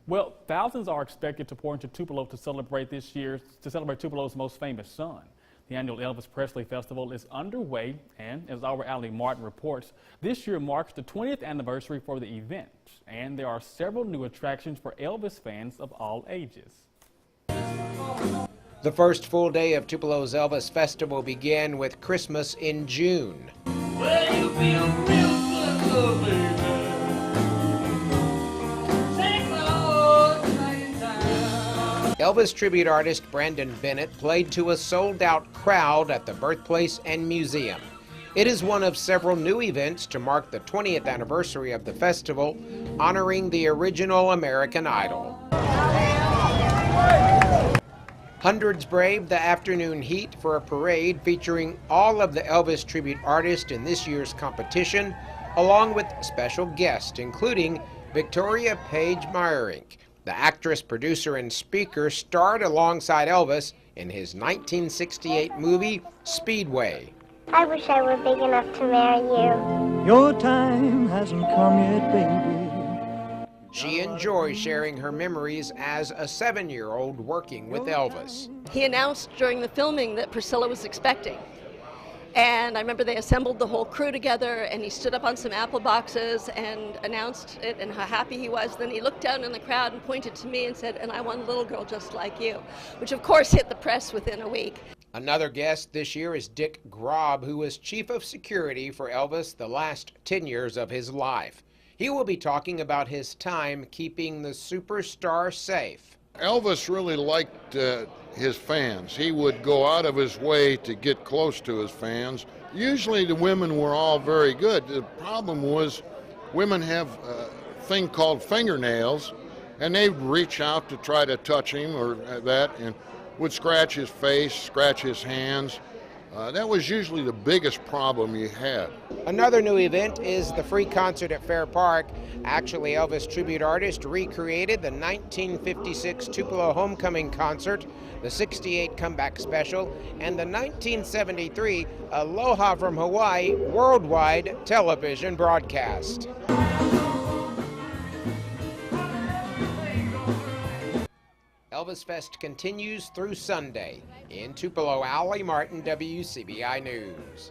Well, thousands are expected to pour into Tupelo to celebrate Tupelo's most famous son. The annual Elvis Presley Festival is underway, and as our Allie Martin reports, this year marks the 20th anniversary for the event, and there are several new attractions for Elvis fans of all ages. The first full day of Tupelo's Elvis Festival began with Christmas in June. Well, you feel real good, baby. Elvis tribute artist Brandon Bennett played to a sold-out crowd at the birthplace and museum. It is one of several new events to mark the 20th anniversary of the festival, honoring the original American Idol. Hundreds braved the afternoon heat for a parade featuring all of the Elvis tribute artists in this year's competition, along with special guests, including Victoria Paige Meyerink. The actress, producer, and speaker starred alongside Elvis in his 1968 movie, Speedway. I wish I were big enough to marry you. Your time hasn't come yet, baby. She enjoys sharing her memories as a 7-year-old working with Elvis. He announced during the filming that Priscilla was expecting. And I remember they assembled the whole crew together, and he stood up on some apple boxes and announced it and how happy he was. Then he looked down in the crowd and pointed to me and said, "And I want a little girl just like you," which of course hit the press within a week. Another guest this year is Dick Grob, who was chief of security for Elvis the last 10 years of his life. He will be talking about his time keeping the superstar safe. Elvis really liked his fans. He would go out of his way to get close to his fans. Usually the women were all very good. The problem was women have a thing called fingernails, and they'd reach out to try to touch him or that and would scratch his face, scratch his hands. That was usually the biggest problem you had. Another new event is the free concert at Fair Park. Actually, Elvis tribute artist recreated the 1956 Tupelo Homecoming Concert, the 68 Comeback Special, and the 1973 Aloha from Hawaii worldwide television broadcast. Elvis Fest continues through Sunday. In Tupelo, Allie Martin, WCBI News.